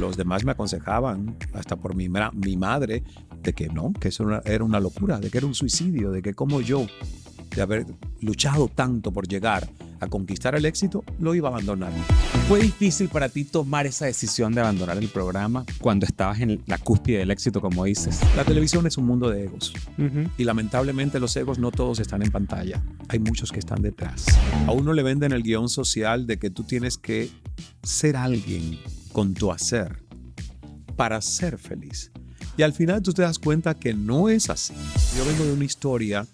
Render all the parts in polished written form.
los demás me aconsejaban, hasta por mi madre, de que no, que eso era una locura, de que era un suicidio, de que como yo, de haber luchado tanto por llegar a conquistar el éxito, lo iba a abandonar. ¿Fue difícil para ti tomar esa decisión de abandonar el programa cuando estabas en la cúspide del éxito, como dices? La televisión es un mundo de egos. Y lamentablemente los egos no todos están en pantalla. Hay muchos que están detrás. A uno le venden el guión social de que tú tienes que ser alguien con tu hacer para ser feliz. Y al final tú te das cuenta que no es así. Yo vengo de una historia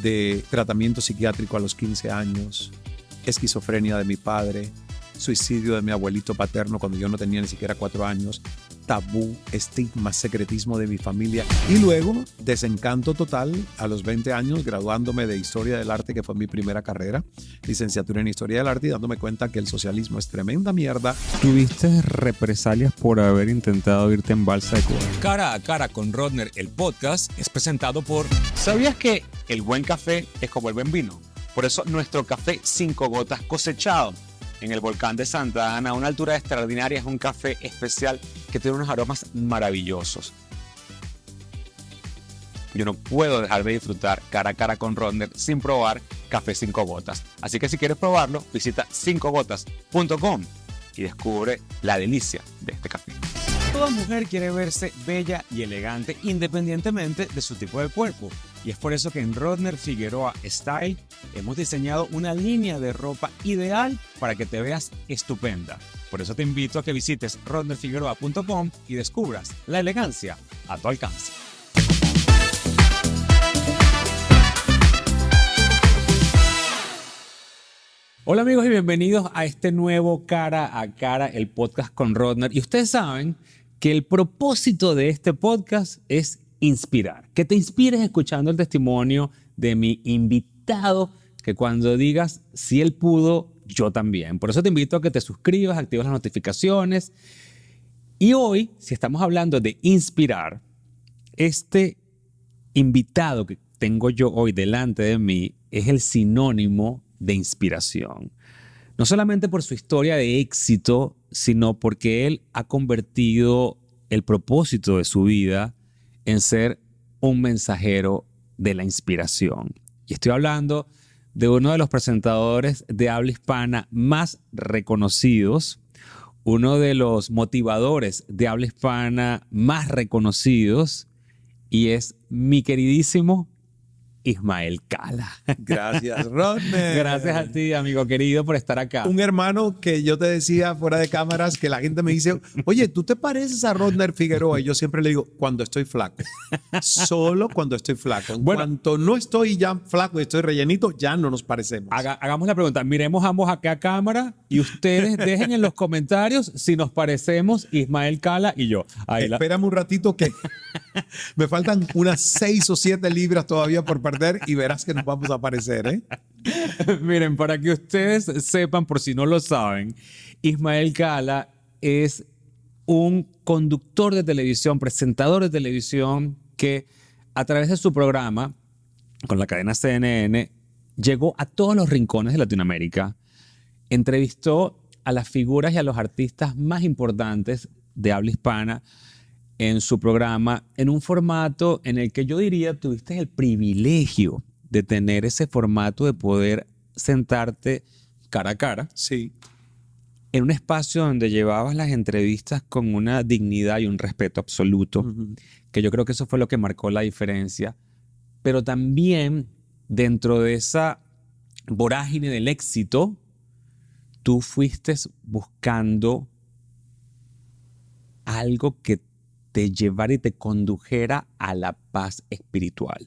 de tratamiento psiquiátrico a los 15 años, esquizofrenia de mi padre, suicidio de mi abuelito paterno cuando yo no tenía ni siquiera 4 años, tabú, estigma, secretismo de mi familia y luego desencanto total a los 20 años graduándome de Historia del Arte, que fue mi primera carrera, licenciatura en Historia del Arte, y dándome cuenta que el socialismo es tremenda mierda. ¿Tuviste represalias por haber intentado irte en balsa de Cuba? Cara a Cara con Rodner, el podcast, es presentado por... ¿Sabías que el buen café es como el buen vino? Por eso nuestro café 5 gotas cosechado en el volcán de Santa Ana, a una altura extraordinaria, es un café especial que tiene unos aromas maravillosos. Yo no puedo dejar de disfrutar Cara a Cara con Rodner sin probar café 5 gotas. Así que si quieres probarlo, visita 5gotas.com y descubre la delicia de este café. Toda mujer quiere verse bella y elegante independientemente de su tipo de cuerpo. Y es por eso que en Rodner Figueroa Style hemos diseñado una línea de ropa ideal para que te veas estupenda. Por eso te invito a que visites rodnerfigueroa.com y descubras la elegancia a tu alcance. Hola amigos y bienvenidos a este nuevo Cara a Cara, el podcast con Rodner. Y ustedes saben que el propósito de este podcast es inspirar. Que te inspires escuchando el testimonio de mi invitado, que cuando digas, si él pudo, yo también. Por eso te invito a que te suscribas, actives las notificaciones. Y hoy, si estamos hablando de inspirar, este invitado que tengo yo hoy delante de mí es el sinónimo de inspiración. No solamente por su historia de éxito, sino porque él ha convertido el propósito de su vida en ser un mensajero de la inspiración. Y estoy hablando de uno de los presentadores de habla hispana más reconocidos, uno de los motivadores de habla hispana más reconocidos, y es mi queridísimo Ismael Cala. Gracias, Rodner. Gracias a ti, amigo querido, por estar acá. Un hermano que yo te decía fuera de cámaras, que la gente me dice, oye, ¿tú te pareces a Rodner Figueroa? Y yo siempre le digo, cuando estoy flaco. Solo cuando estoy flaco. En cuanto no estoy ya flaco y estoy rellenito, ya no nos parecemos. Hagamos la pregunta. Miremos ambos acá a cámara y ustedes dejen en los comentarios si nos parecemos Ismael Cala y yo. Espérame un ratito que me faltan unas 6 o 7 libras todavía por perder y verás que nos vamos a aparecer, ¿eh? Miren, para que ustedes sepan, por si no lo saben, Ismael Cala es un conductor de televisión, presentador de televisión que a través de su programa con la cadena CNN llegó a todos los rincones de Latinoamérica, entrevistó a las figuras y a los artistas más importantes de habla hispana en su programa, en un formato en el que yo diría tuviste el privilegio de tener ese formato de poder sentarte cara a cara. Sí. En un espacio donde llevabas las entrevistas con una dignidad y un respeto absoluto, que yo creo que eso fue lo que marcó la diferencia. Pero también dentro de esa vorágine del éxito, tú fuiste buscando algo que te llevara y te condujera a la paz espiritual.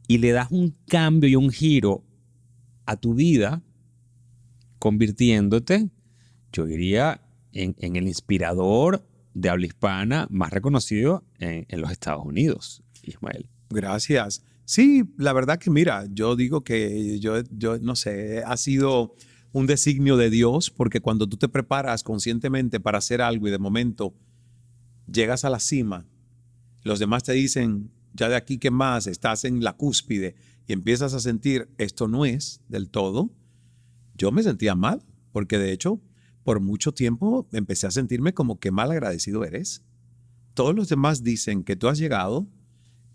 Y le das un cambio y un giro a tu vida, convirtiéndote, yo diría, en el inspirador de habla hispana más reconocido en los Estados Unidos, Ismael. Gracias. Sí, la verdad que mira, yo digo que yo no sé, ha sido un designio de Dios, porque cuando tú te preparas conscientemente para hacer algo y de momento llegas a la cima, los demás te dicen, ya de aquí, ¿qué más? Estás en la cúspide y empiezas a sentir, esto no es del todo. Yo me sentía mal, porque de hecho, por mucho tiempo empecé a sentirme como que mal agradecido eres. Todos los demás dicen que tú has llegado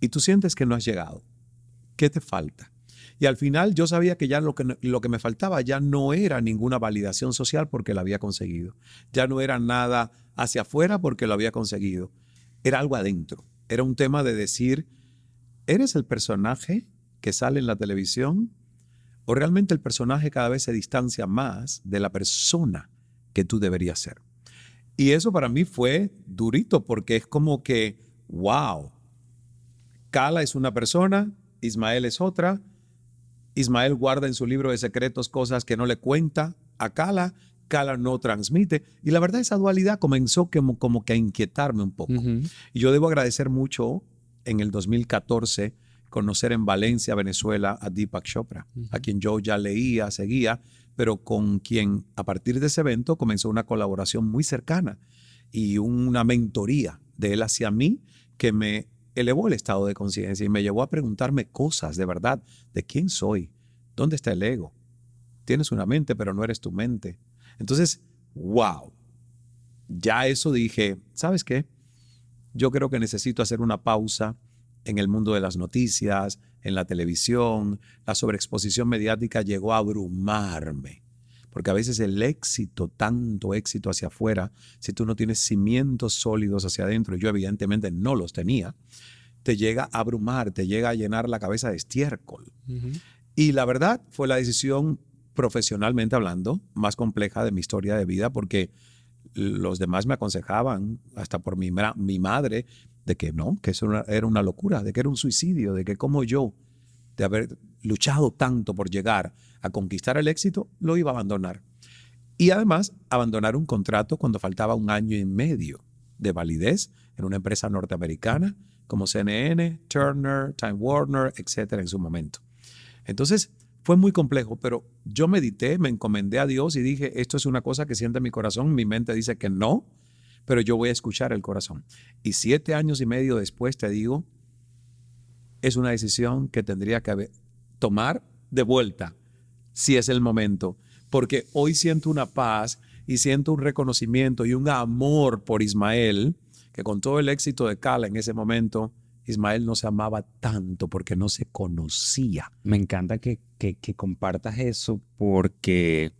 y tú sientes que no has llegado. ¿Qué te falta? Y al final yo sabía que ya lo que me faltaba ya no era ninguna validación social porque la había conseguido. Ya no era nada hacia afuera porque lo había conseguido. Era algo adentro. Era un tema de decir, ¿eres el personaje que sale en la televisión? ¿O realmente el personaje cada vez se distancia más de la persona que tú deberías ser? Y eso para mí fue durito porque es como que, wow, Cala es una persona, Ismael es otra. Ismael guarda en su libro de secretos cosas que no le cuenta a Cala. Cala no transmite. Y la verdad, esa dualidad comenzó como que a inquietarme un poco. Y yo debo agradecer mucho en el 2014 conocer en Valencia, Venezuela, a Deepak Chopra, a quien yo ya leía, seguía, pero con quien a partir de ese evento comenzó una colaboración muy cercana y una mentoría de él hacia mí que me elevó el estado de conciencia y me llevó a preguntarme cosas de verdad, de quién soy, dónde está el ego. Tienes una mente, pero no eres tu mente. Entonces, wow, ya eso dije, ¿sabes qué? Yo creo que necesito hacer una pausa en el mundo de las noticias, en la televisión. La sobreexposición mediática llegó a abrumarme, porque a veces el éxito, tanto éxito hacia afuera, si tú no tienes cimientos sólidos hacia adentro, y yo evidentemente no los tenía, te llega a abrumar, te llega a llenar la cabeza de estiércol. Y la verdad fue la decisión, profesionalmente hablando, más compleja de mi historia de vida, porque los demás me aconsejaban, hasta por mi madre, de que no, que eso era una locura, de que era un suicidio, de que como yo, de haber luchado tanto por llegar a conquistar el éxito, lo iba a abandonar. Y además, abandonar un contrato cuando faltaba 1 año y medio de validez en una empresa norteamericana como CNN, Turner, Time Warner, etcétera, en su momento. Entonces, fue muy complejo, pero yo medité, me encomendé a Dios y dije, esto es una cosa que siente mi corazón, mi mente dice que no, pero yo voy a escuchar el corazón. Y 7 años y medio después te digo, es una decisión que tendría que tomar de vuelta, si es el momento, porque hoy siento una paz y siento un reconocimiento y un amor por Ismael, que con todo el éxito de Cala en ese momento, Ismael no se amaba tanto porque no se conocía. Me encanta que compartas eso porque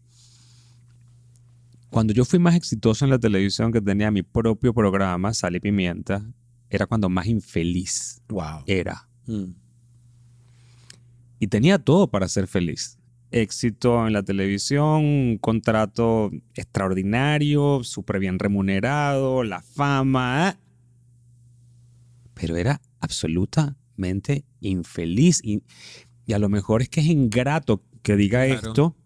cuando yo fui más exitoso en la televisión, que tenía mi propio programa, Sal y Pimienta, era cuando más infeliz era. Y tenía todo para ser feliz. Éxito en la televisión, un contrato extraordinario, súper bien remunerado, la fama. Pero era absolutamente infeliz. Y a lo mejor es que es ingrato que diga esto.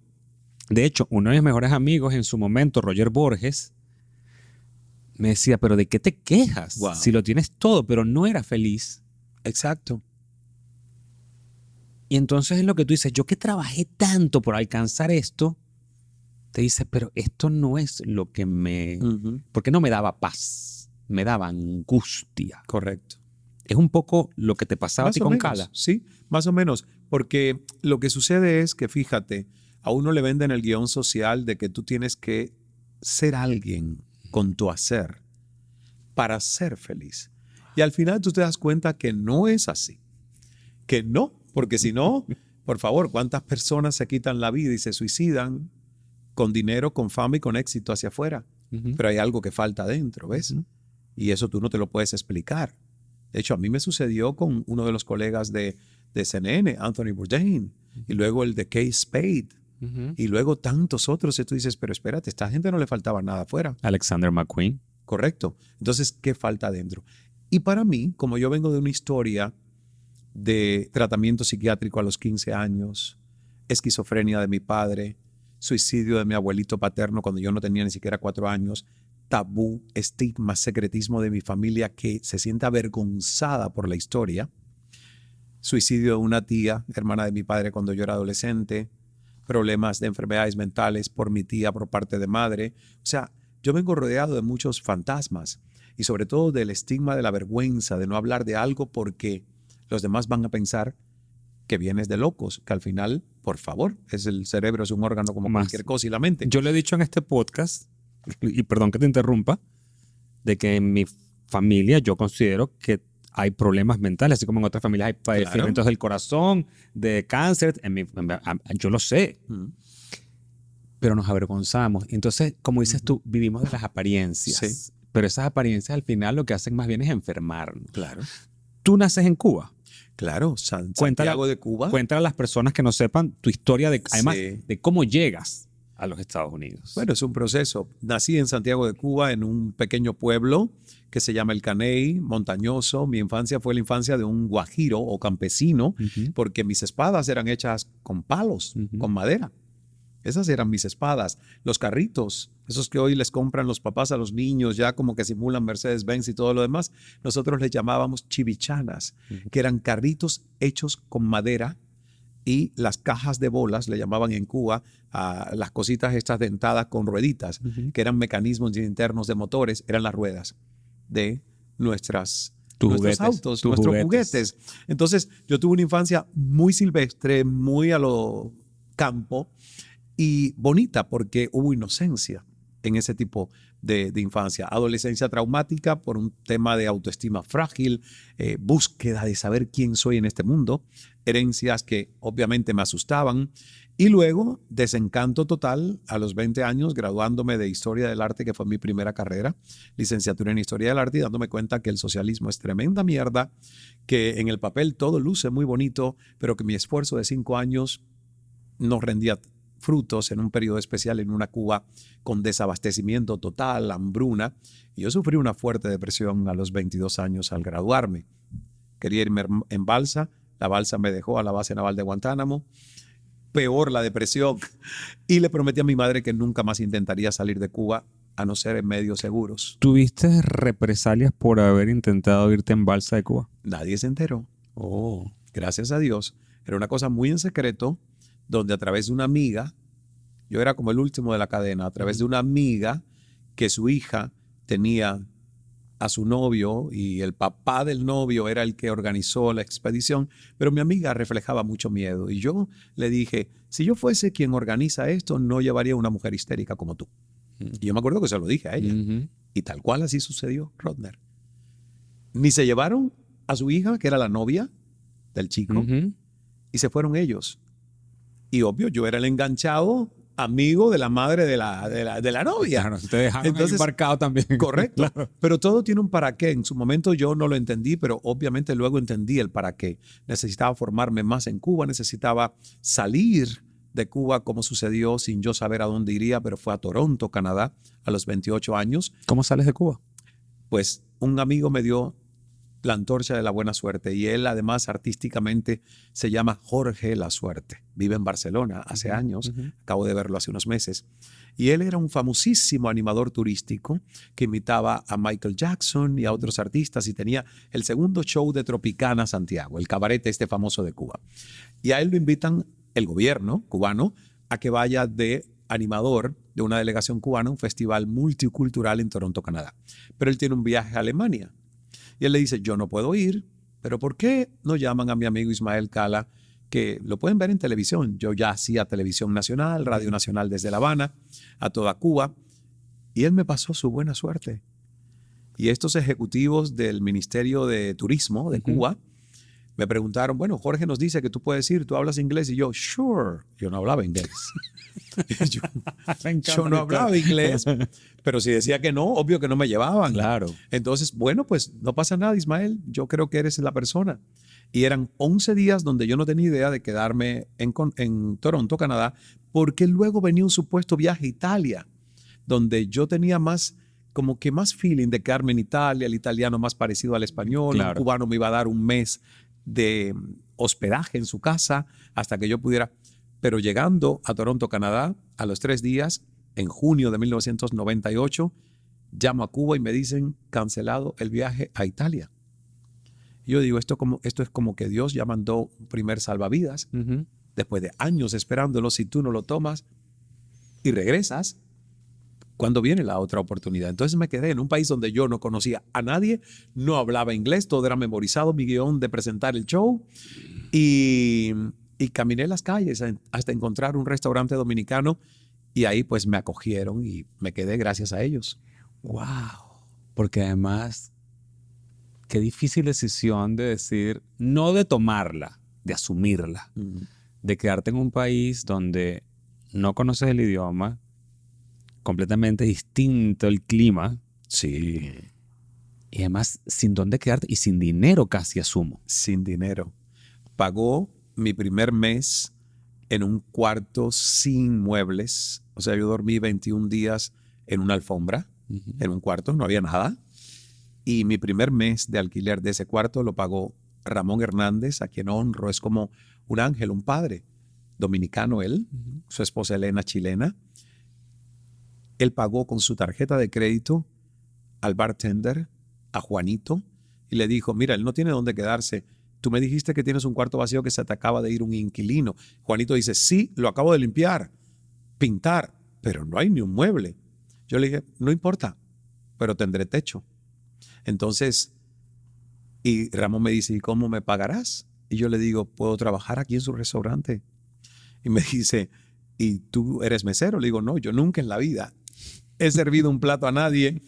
De hecho, uno de mis mejores amigos en su momento, Roger Borges, me decía, pero ¿de qué te quejas? Si lo tienes todo, pero no era feliz. Exacto. Y entonces es lo que tú dices, yo que trabajé tanto por alcanzar esto, te dices, pero esto no es lo que me... Porque no me daba paz, me daba angustia. Correcto. Es un poco lo que te pasaba a ti con Cala. Sí, más o menos. Porque lo que sucede es que, fíjate, a uno le venden el guión social de que tú tienes que ser alguien con tu hacer para ser feliz. Y al final tú te das cuenta que no es así. Que no, porque si no, por favor, ¿cuántas personas se quitan la vida y se suicidan con dinero, con fama y con éxito hacia afuera? Pero hay algo que falta adentro, ¿ves? Y eso tú no te lo puedes explicar. De hecho, a mí me sucedió con uno de los colegas de CNN, Anthony Bourdain, y luego el de Kate Spade, y luego tantos otros. Y tú dices, pero espérate, a esta gente no le faltaba nada afuera. Alexander McQueen. Correcto. Entonces, ¿qué falta adentro? Y para mí, como yo vengo de una historia de tratamiento psiquiátrico a los 15 años, esquizofrenia de mi padre, suicidio de mi abuelito paterno cuando yo no tenía ni siquiera 4 años, tabú, estigma, secretismo de mi familia que se siente avergonzada por la historia, suicidio de una tía, hermana de mi padre cuando yo era adolescente, problemas de enfermedades mentales por mi tía por parte de madre. O sea, yo vengo rodeado de muchos fantasmas y sobre todo del estigma de la vergüenza, de no hablar de algo porque los demás van a pensar que vienes de locos, que al final, por favor, el cerebro es un órgano como cualquier cosa y la mente. Yo le he dicho en este podcast y perdón que te interrumpa, de que en mi familia yo considero que hay problemas mentales, así como en otras familias hay padecimientos del corazón, de cáncer. Yo lo sé, pero nos avergonzamos. Entonces, como dices tú, vivimos de las apariencias. Sí. Pero esas apariencias al final lo que hacen más bien es enfermarnos. Claro. Tú naces en Cuba. Claro, Santiago de Cuba. Cuéntale a las personas que no sepan tu historia, además Sí. de cómo llegas a los Estados Unidos. Bueno, es un proceso. Nací en Santiago de Cuba, en un pequeño pueblo que se llama El Caney, montañoso. Mi infancia fue la infancia de un guajiro o campesino, porque mis espadas eran hechas con palos, con madera. Esas eran mis espadas. Los carritos, esos que hoy les compran los papás a los niños, ya como que simulan Mercedes-Benz y todo lo demás, nosotros les llamábamos chivichanas, que eran carritos hechos con madera, y las cajas de bolas, le llamaban en Cuba a las cositas estas dentadas con rueditas, que eran mecanismos internos de motores, eran las ruedas de nuestros autos, nuestros juguetes. Entonces, yo tuve una infancia muy silvestre, muy a lo campo, y bonita porque hubo inocencia en ese tipo de infancia. Adolescencia traumática por un tema de autoestima frágil, búsqueda de saber quién soy en este mundo, herencias que obviamente me asustaban, y luego desencanto total a los 20 años graduándome de Historia del Arte, que fue mi primera carrera, licenciatura en Historia del Arte, y dándome cuenta que el socialismo es tremenda mierda, que en el papel todo luce muy bonito, pero que mi esfuerzo de 5 años no rendía frutos en un periodo especial en una Cuba con desabastecimiento total, hambruna. Y yo sufrí una fuerte depresión a los 22 años al graduarme. Quería irme en balsa, la balsa me dejó a la base naval de Guantánamo. Peor la depresión. Y le prometí a mi madre que nunca más intentaría salir de Cuba a no ser en medios seguros. ¿Tuviste represalias por haber intentado irte en balsa de Cuba? Nadie se enteró. Gracias a Dios. Era una cosa muy en secreto, donde a través de una amiga, yo era como el último de la cadena, a través de una amiga que su hija tenía a su novio y el papá del novio era el que organizó la expedición, pero mi amiga reflejaba mucho miedo y yo le dije, si yo fuese quien organiza esto, no llevaría una mujer histérica como tú. Y yo me acuerdo que se lo dije a ella. Y tal cual así sucedió, Rodner. Ni se llevaron a su hija, que era la novia del chico, y se fueron ellos. Y obvio, yo era el enganchado amigo de la madre de la novia. Claro, te dejaron embarcado también. Correcto. Claro. Pero todo tiene un para qué. En su momento yo no lo entendí, pero obviamente luego entendí el para qué. Necesitaba formarme más en Cuba, necesitaba salir de Cuba como sucedió sin yo saber a dónde iría, pero fue a Toronto, Canadá, a los 28 años. ¿Cómo sales de Cuba? Pues un amigo me dio la antorcha de la buena suerte y él además artísticamente se llama Jorge La Suerte. Vive en Barcelona hace años, acabo de verlo hace unos meses. Y él era un famosísimo animador turístico que imitaba a Michael Jackson y a otros artistas y tenía el segundo show de Tropicana Santiago, el cabaret este famoso de Cuba. Y a él lo invitan el gobierno cubano a que vaya de animador de una delegación cubana a un festival multicultural en Toronto, Canadá. Pero él tiene un viaje a Alemania. Y él le dice, yo no puedo ir, pero ¿por qué no llaman a mi amigo Ismael Cala, que lo pueden ver en televisión? Yo ya hacía televisión nacional, radio nacional desde La Habana, a toda Cuba, y él me pasó su buena suerte. Y estos ejecutivos del Ministerio de Turismo de Cuba me preguntaron, bueno, Jorge nos dice que tú puedes ir, tú hablas inglés, y yo, sure, yo no hablaba inglés. yo no hablaba inglés, pero si decía que no, obvio que no me llevaban. Claro. Entonces, bueno, pues no pasa nada, Ismael, yo creo que eres la persona. Y eran 11 días donde yo no tenía idea de quedarme en Toronto, Canadá, porque luego venía un supuesto viaje a Italia, donde yo tenía como que más feeling de quedarme en Italia, el italiano más parecido al español, claro. Un cubano me iba a dar un mes de hospedaje en su casa hasta que yo pudiera. Pero llegando a Toronto, Canadá, a los 3 días, en junio de 1998, llamo a Cuba y me dicen, cancelado el viaje a Italia. Y yo digo, esto es como que Dios ya mandó un primer salvavidas, después de años esperándolo, si tú no lo tomas y regresas, ¿cuándo viene la otra oportunidad? Entonces me quedé en un país donde yo no conocía a nadie, no hablaba inglés, todo era memorizado, mi guión de presentar el show, y caminé las calles hasta encontrar un restaurante dominicano Y ahí pues me acogieron y me quedé gracias a ellos. ¡Wow! Porque además, qué difícil decisión de decir, no de tomarla, de asumirla, de quedarte en un país donde no conoces el idioma, completamente distinto el clima. Sí. Y además, sin dónde quedarte y sin dinero casi, asumo. Sin dinero. Pagó mi primer mes en un cuarto sin muebles. O sea, yo dormí 21 días en una alfombra, en un cuarto, no había nada. Y mi primer mes de alquiler de ese cuarto lo pagó Ramón Hernández, a quien honro. Es como un ángel, un padre. Dominicano él, su esposa Elena, chilena. Él pagó con su tarjeta de crédito al bartender, a Juanito, y le dijo, mira, él no tiene dónde quedarse. Tú me dijiste que tienes un cuarto vacío que se te acaba de ir un inquilino. Juanito dice, sí, lo acabo de limpiar, pintar, pero no hay ni un mueble. Yo le dije, no importa, pero tendré techo. Entonces, y Ramón me dice, ¿y cómo me pagarás? Y yo le digo, puedo trabajar aquí en su restaurante. Y me dice, ¿y tú eres mesero? Le digo, no, yo nunca en la vida he servido un plato a nadie.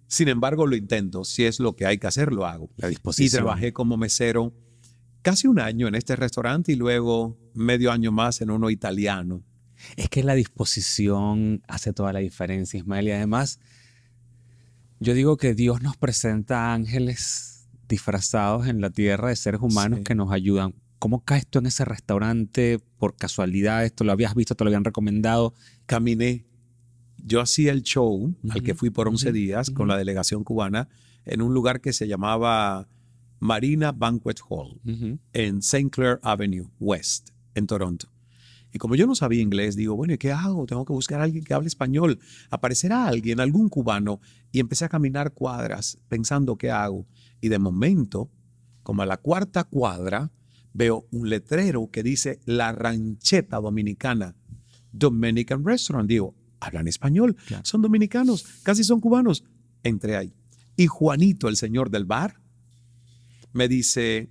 Sin embargo, lo intento. Si es lo que hay que hacer, lo hago. La disposición. Y trabajé como mesero casi un año en este restaurante y luego medio año más en uno italiano. Es que la disposición hace toda la diferencia, Ismael. Y además, yo digo que Dios nos presenta ángeles disfrazados en la tierra de seres humanos que nos ayudan. ¿Cómo caes tú en ese restaurante por casualidad? ¿Esto lo habías visto? ¿Te lo habían recomendado? Caminé. Yo hacía el show al que fui por 11 días con la delegación cubana en un lugar que se llamaba Marina Banquet Hall en St. Clair Avenue West, en Toronto. Y como yo no sabía inglés, digo, bueno, ¿y qué hago? Tengo que buscar a alguien que hable español. Aparecerá alguien, algún cubano. Y empecé a caminar cuadras pensando qué hago. Y de momento, como a la cuarta cuadra, veo un letrero que dice La Rancheta Dominicana, Dominican Restaurant. Digo, hablan español, claro. Son dominicanos, casi son cubanos. Entré ahí. Y Juanito, el señor del bar, me dice,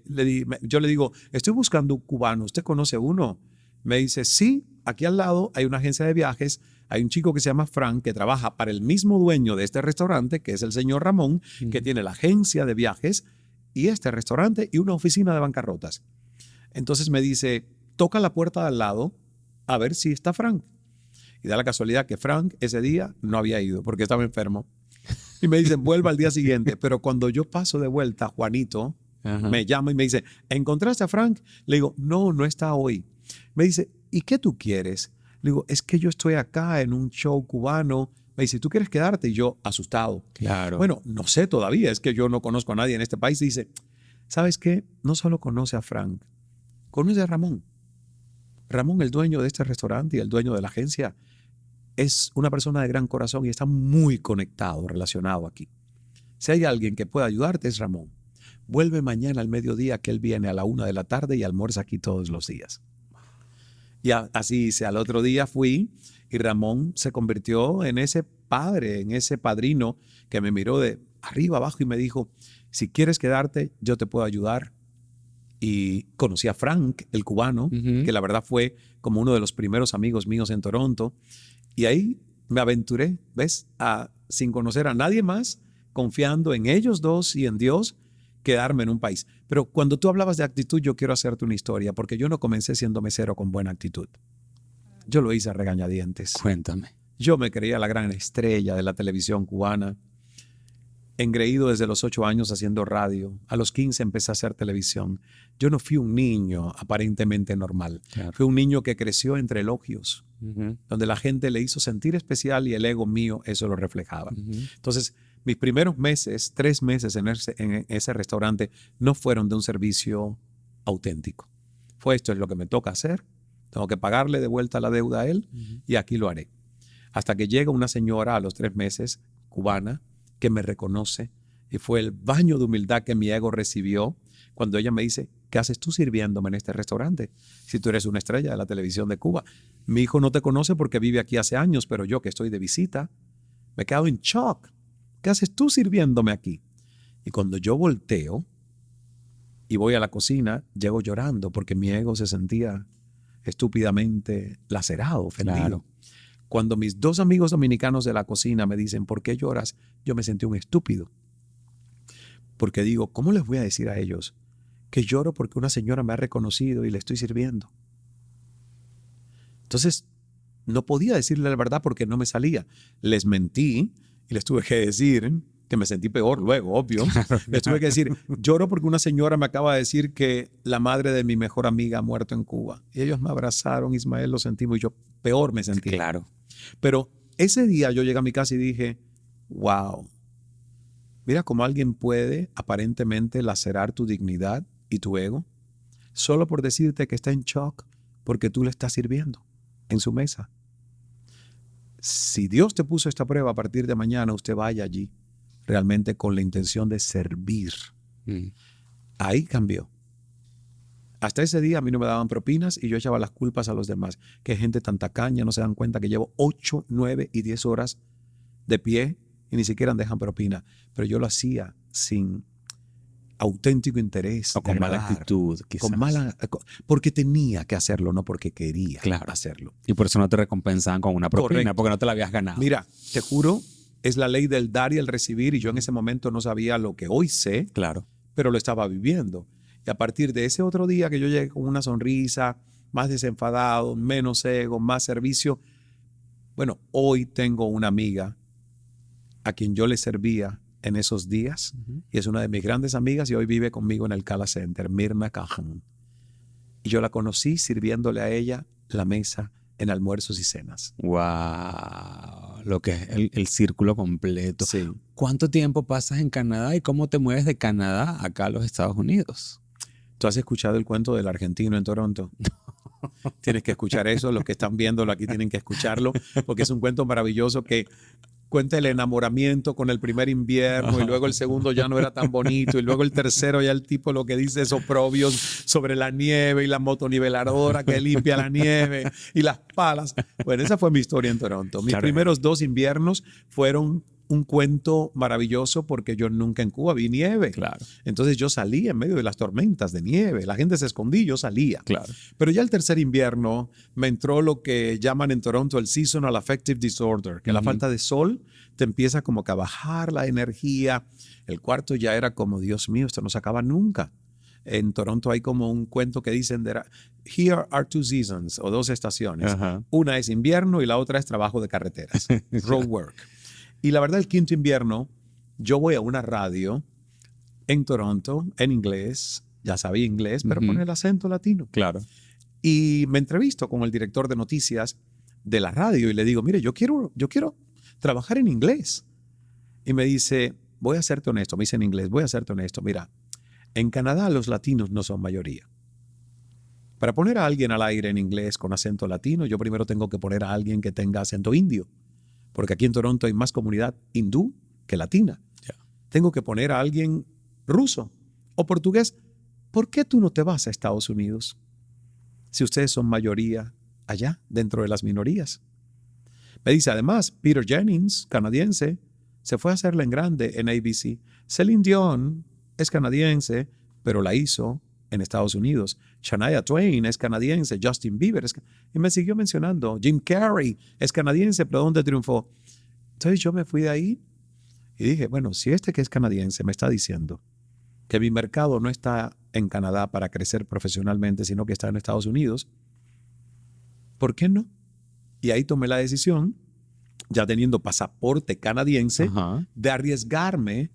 yo le digo, estoy buscando un cubano, ¿usted conoce uno? Me dice, sí, aquí al lado hay una agencia de viajes, hay un chico que se llama Frank que trabaja para el mismo dueño de este restaurante, que es el señor Ramón, que tiene la agencia de viajes y este restaurante y una oficina de bancarrotas. Entonces me dice, toca la puerta de al lado a ver si está Frank. Y da la casualidad que Frank ese día no había ido porque estaba enfermo. Y me dicen, vuelva al día siguiente. Pero cuando yo paso de vuelta, Juanito me llama y me dice, ¿encontraste a Frank? Le digo, no, no está hoy. Me dice, ¿y qué tú quieres? Le digo, es que yo estoy acá en un show cubano. Me dice, ¿tú quieres quedarte? Y yo, asustado. Claro. Bueno, no sé todavía, es que yo no conozco a nadie en este país. Y dice, ¿sabes qué? No solo conoce a Frank, conoce a Ramón. Ramón, el dueño de este restaurante y el dueño de la agencia, es una persona de gran corazón y está muy conectado, relacionado aquí. Si hay alguien que pueda ayudarte, es Ramón. Vuelve mañana al mediodía, que él viene a la 1 de la tarde y almuerza aquí todos los días. Y así hice. Al otro día fui y Ramón se convirtió en ese padre, en ese padrino que me miró de arriba abajo y me dijo, si quieres quedarte, yo te puedo ayudar. Y conocí a Frank, el cubano, que la verdad fue como uno de los primeros amigos míos en Toronto. Y ahí me aventuré, ¿ves? Sin conocer a nadie más, confiando en ellos dos y en Dios, quedarme en un país. Pero cuando tú hablabas de actitud, yo quiero hacerte una historia, porque yo no comencé siendo mesero con buena actitud. Yo lo hice a regañadientes. Cuéntame. Yo me creía la gran estrella de la televisión cubana. Engreído desde los 8 años haciendo radio. A los 15 empecé a hacer televisión. Yo no fui un niño aparentemente normal. Claro. Fui un niño que creció entre elogios, donde la gente le hizo sentir especial y el ego mío eso lo reflejaba. Entonces, mis primeros meses, 3 meses en ese restaurante, no fueron de un servicio auténtico. Fue esto es lo que me toca hacer. Tengo que pagarle de vuelta la deuda a él y aquí lo haré. Hasta que llega una señora a los 3 meses, cubana, que me reconoce y fue el baño de humildad que mi ego recibió cuando ella me dice, ¿qué haces tú sirviéndome en este restaurante? Si tú eres una estrella de la televisión de Cuba. Mi hijo no te conoce porque vive aquí hace años, pero yo que estoy de visita, me he quedado en shock. ¿Qué haces tú sirviéndome aquí? Y cuando yo volteo y voy a la cocina, llego llorando porque mi ego se sentía estúpidamente lacerado, ofendido. Claro. Cuando mis 2 amigos dominicanos de la cocina me dicen, ¿por qué lloras? Yo me sentí un estúpido. Porque digo, ¿cómo les voy a decir a ellos que lloro porque una señora me ha reconocido y le estoy sirviendo? Entonces, no podía decirle la verdad porque no me salía. Les mentí y les tuve que decir que me sentí peor luego, obvio. Les tuve que decir, lloro porque una señora me acaba de decir que la madre de mi mejor amiga ha muerto en Cuba. Y ellos me abrazaron, Ismael, lo sentimos y yo peor me sentí. Claro. Pero ese día yo llegué a mi casa y dije, wow, mira cómo alguien puede aparentemente lacerar tu dignidad y tu ego solo por decirte que está en shock porque tú le estás sirviendo en su mesa. Si Dios te puso esta prueba, a partir de mañana usted vaya allí realmente con la intención de servir. Ahí cambió. Hasta ese día a mí no me daban propinas y yo echaba las culpas a los demás. Que gente tan tacaña, no se dan cuenta que llevo 8, 9 y 10 horas de pie y ni siquiera dejan propina. Pero yo lo hacía sin auténtico interés. O con mala actitud, quizás. Porque tenía que hacerlo, no porque quería hacerlo. Y por eso no te recompensaban con una propina, correcto, porque no te la habías ganado. Mira, te juro, es la ley del dar y el recibir y yo en ese momento no sabía lo que hoy sé, claro, pero lo estaba viviendo. Y a partir de ese otro día que yo llegué con una sonrisa, más desenfadado, menos ego, más servicio, bueno, hoy tengo una amiga a quien yo le servía en esos días y es una de mis grandes amigas y hoy vive conmigo en el Cala Center, Mirna Cajan. Y yo la conocí sirviéndole a ella la mesa en almuerzos y cenas. ¡Wow! Lo que es el círculo completo. Sí. ¿Cuánto tiempo pasas en Canadá y cómo te mueves de Canadá acá a los Estados Unidos? ¿Tú has escuchado el cuento del argentino en Toronto? Tienes que escuchar eso. Los que están viéndolo aquí tienen que escucharlo porque es un cuento maravilloso que cuenta el enamoramiento con el primer invierno y luego el segundo ya no era tan bonito y luego el tercero ya el tipo lo que dice es oprobios sobre la nieve y la motoniveladora que limpia la nieve y las palas. Bueno, esa fue mi historia en Toronto. Mis primeros 2 inviernos fueron un cuento maravilloso porque yo nunca en Cuba vi nieve. Claro. Entonces yo salía en medio de las tormentas de nieve. La gente se escondía y yo salía. Claro. Pero ya el tercer invierno me entró lo que llaman en Toronto el Seasonal Affective Disorder, que la falta de sol te empieza como que a bajar la energía. El cuarto ya era como, Dios mío, esto no se acaba nunca. En Toronto hay como un cuento que dicen, here are 2 seasons, o 2 estaciones. Una es invierno y la otra es trabajo de carreteras, road work. Y la verdad, el quinto invierno, yo voy a una radio en Toronto, en inglés, ya sabía inglés, pero con el acento latino. Claro. Y me entrevisto con el director de noticias de la radio y le digo, mire, yo quiero trabajar en inglés. Y me dice, voy a serte honesto, me dice en inglés, voy a serte honesto, mira, en Canadá los latinos no son mayoría. Para poner a alguien al aire en inglés con acento latino, yo primero tengo que poner a alguien que tenga acento indio. Porque aquí en Toronto hay más comunidad hindú que latina. Yeah. Tengo que poner a alguien ruso o portugués. ¿Por qué tú no te vas a Estados Unidos si ustedes son mayoría allá, dentro de las minorías? Me dice, además, Peter Jennings, canadiense, se fue a hacerla en grande en ABC. Celine Dion es canadiense, pero la hizo en Estados Unidos. Shania Twain es canadiense, Justin Bieber y me siguió mencionando. Jim Carrey es canadiense, pero ¿dónde triunfó? Entonces yo me fui de ahí y dije, bueno, si este que es canadiense me está diciendo que mi mercado no está en Canadá para crecer profesionalmente, sino que está en Estados Unidos, ¿por qué no? Y ahí tomé la decisión, ya teniendo pasaporte canadiense, de arriesgarme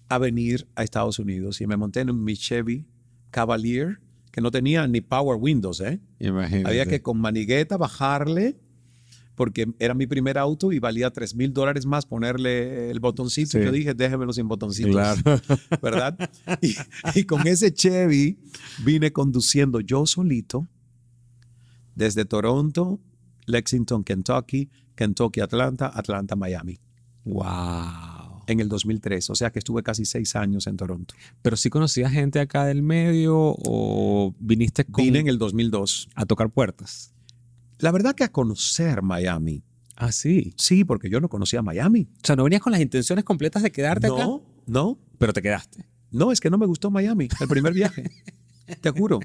a venir a Estados Unidos. Y me monté en mi Chevy Cavalier, que no tenía ni power windows, Imagínate. Había que con manigueta bajarle, porque era mi primer auto y valía $3,000 más ponerle el botoncito. Sí. Yo dije, déjemelo sin botoncitos. Claro. ¿Verdad? Y con ese Chevy vine conduciendo yo solito desde Toronto, Lexington, Kentucky, Kentucky, Atlanta, Atlanta, Miami. ¡Wow! En el 2003, o sea que estuve casi 6 años en Toronto. ¿Pero sí conocías gente acá del medio o viniste Vine en el 2002. A tocar puertas? La verdad que a conocer Miami. ¿Ah, sí? Sí, porque yo no conocía Miami. O sea, ¿no venías con las intenciones completas de quedarte acá? No. Pero te quedaste. No, es que no me gustó Miami, el primer viaje. Te juro.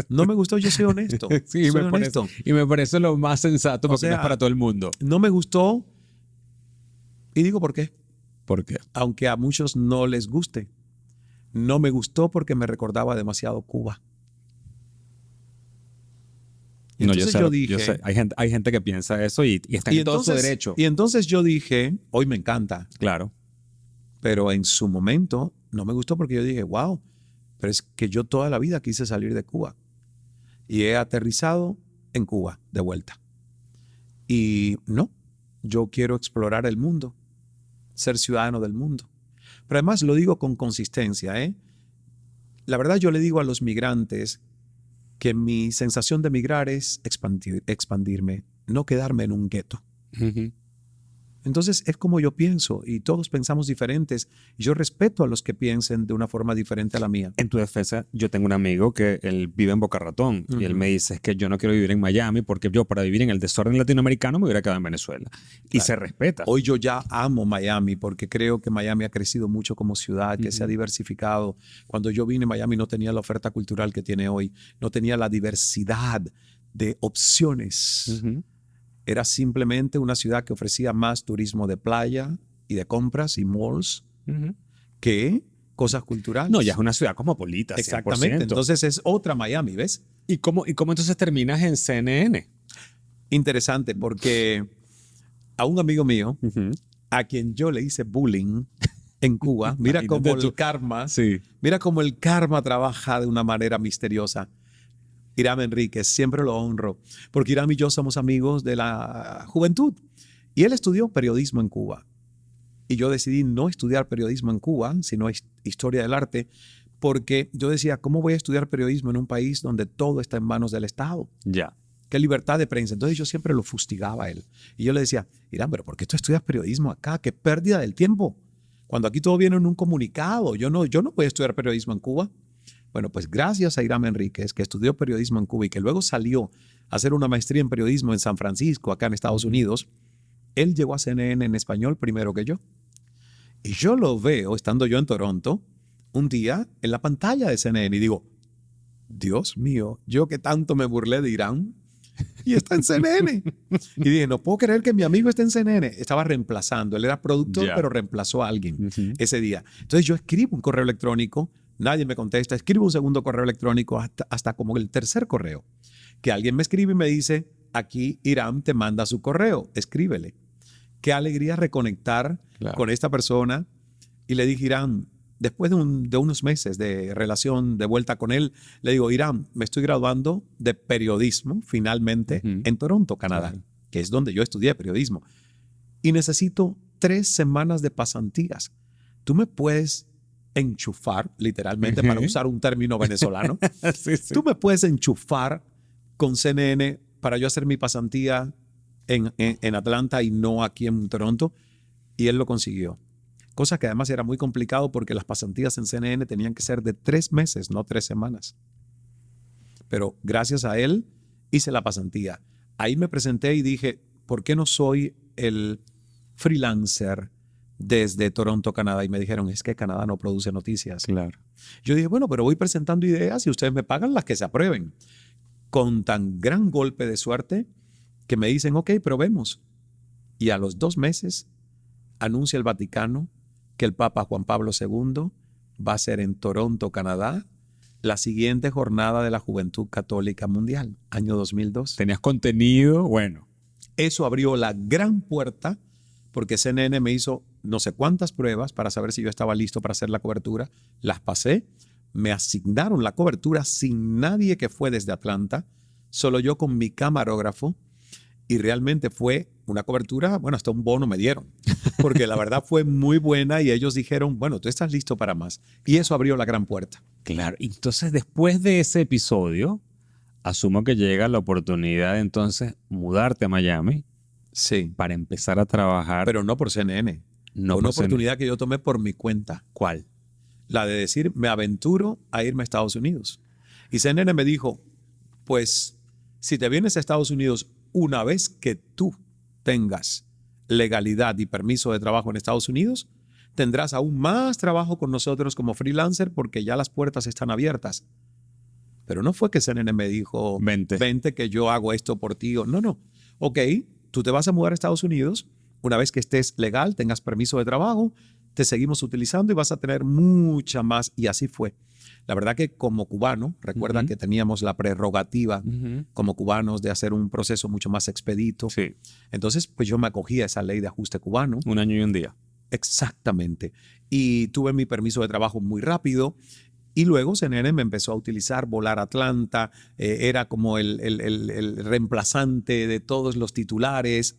No me gustó, yo soy honesto. Sí, soy honesto. Y me parece lo más sensato porque O sea, no es para todo el mundo. No me gustó y digo por qué. ¿Por qué? Aunque a muchos no les guste. No me gustó porque me recordaba demasiado Cuba. Y entonces yo dije... Hay gente que piensa eso y está en todo su derecho. Y entonces yo dije, hoy me encanta. Claro. Pero en su momento no me gustó porque yo dije, wow, pero es que yo toda la vida quise salir de Cuba. Y he aterrizado en Cuba de vuelta. Y no, yo quiero explorar el mundo, ser ciudadano del mundo. Pero además lo digo con consistencia, ¿eh? La verdad yo le digo a los migrantes que mi sensación de migrar es expandirme, no quedarme en un gueto. Uh-huh. Entonces es como yo pienso y todos pensamos diferentes. Yo respeto a los que piensen de una forma diferente a la mía. En tu defensa, yo tengo un amigo que él vive en Boca Ratón y él me dice es que yo no quiero vivir en Miami porque yo para vivir en el desorden latinoamericano me hubiera quedado en Venezuela. Claro. Y se respeta. Hoy yo ya amo Miami porque creo que Miami ha crecido mucho como ciudad, que se ha diversificado. Cuando yo vine a Miami no tenía la oferta cultural que tiene hoy, no tenía la diversidad de opciones. Era simplemente una ciudad que ofrecía más turismo de playa y de compras y malls que cosas culturales. No, ya es una ciudad cosmopolita, 100%. Exactamente. Entonces es otra Miami, ¿ves? ¿Y cómo entonces terminas en CNN? Interesante, porque a un amigo mío, a quien yo le hice bullying en Cuba, mira cómo el karma, mira cómo el karma trabaja de una manera misteriosa. Hiram Enríquez, siempre lo honro, porque Hiram y yo somos amigos de la juventud. Y él estudió periodismo en Cuba. Y yo decidí no estudiar periodismo en Cuba, sino historia del arte, porque yo decía, ¿cómo voy a estudiar periodismo en un país donde todo está en manos del Estado? Ya. ¿Qué libertad de prensa? Entonces yo siempre lo fustigaba a él. Y yo le decía, Hiram, ¿pero por qué tú estudias periodismo acá? ¡Qué pérdida del tiempo! Cuando aquí todo viene en un comunicado. Yo no voy a estudiar periodismo en Cuba. Bueno, pues gracias a Hiram Enríquez, que estudió periodismo en Cuba y que luego salió a hacer una maestría en periodismo en San Francisco, acá en Estados Unidos, él llegó a CNN en español primero que yo. Y yo lo veo, estando yo en Toronto, un día en la pantalla de CNN y digo, Dios mío, yo que tanto me burlé de Hiram y está en CNN. Y dije, no puedo creer que mi amigo esté en CNN. Estaba reemplazando, él era productor, pero reemplazó a alguien ese día. Entonces yo escribo un correo electrónico. Nadie me contesta, escribo un segundo correo electrónico hasta como el tercer correo, que alguien me escribe y me dice, aquí Hiram te manda su correo, escríbele. Qué alegría reconectar con esta persona. Y le dije, Hiram, después de unos meses de relación de vuelta con él, le digo, Hiram, me estoy graduando de periodismo finalmente en Toronto, Canadá, que es donde yo estudié periodismo. Y necesito 3 semanas de pasantías. ¿Tú me puedes enchufar, literalmente, para usar un término venezolano? Sí. ¿Tú me puedes enchufar con CNN para yo hacer mi pasantía en Atlanta y no aquí en Toronto? Y él lo consiguió. Cosa que además era muy complicado porque las pasantías en CNN tenían que ser de 3 meses, no 3 semanas. Pero gracias a él hice la pasantía. Ahí me presenté y dije, ¿por qué no soy el freelancer desde Toronto, Canadá? Y me dijeron, es que Canadá no produce noticias. Claro. Yo dije, bueno, pero voy presentando ideas y ustedes me pagan las que se aprueben. Con tan gran golpe de suerte que me dicen, ok, probemos. Y a los 2 meses anuncia el Vaticano que el Papa Juan Pablo II va a ser en Toronto, Canadá, la siguiente jornada de la Juventud Católica Mundial, año 2002. Tenías contenido, bueno. Eso abrió la gran puerta porque CNN me hizo no sé cuántas pruebas para saber si yo estaba listo para hacer la cobertura. Las pasé, me asignaron la cobertura sin nadie que fue desde Atlanta, solo yo con mi camarógrafo, y realmente fue una cobertura, bueno, hasta un bono me dieron, porque la verdad fue muy buena y ellos dijeron, bueno, tú estás listo para más. Y eso abrió la gran puerta. Claro, entonces después de ese episodio, asumo que llega la oportunidad de entonces mudarte a Miami. Sí. Para empezar a trabajar. Pero no por CNN. No, fue una oportunidad que yo tomé por mi cuenta. ¿Cuál? La de decir, me aventuro a irme a Estados Unidos. Y CNN me dijo, pues, si te vienes a Estados Unidos una vez que tú tengas legalidad y permiso de trabajo en Estados Unidos, tendrás aún más trabajo con nosotros como freelancer porque ya las puertas están abiertas. Pero no fue que CNN me dijo, vente que yo hago esto por ti. No. Ok, tú te vas a mudar a Estados Unidos. Una vez que estés legal, tengas permiso de trabajo, te seguimos utilizando y vas a tener mucha más. Y así fue. La verdad que como cubano, recuerda que teníamos la prerrogativa como cubanos de hacer un proceso mucho más expedito. Sí. Entonces, pues yo me acogí a esa ley de ajuste cubano. 1 año y 1 día. Exactamente. Y tuve mi permiso de trabajo muy rápido. Y luego CNN me empezó a utilizar, volar a Atlanta, era como el reemplazante de todos los titulares.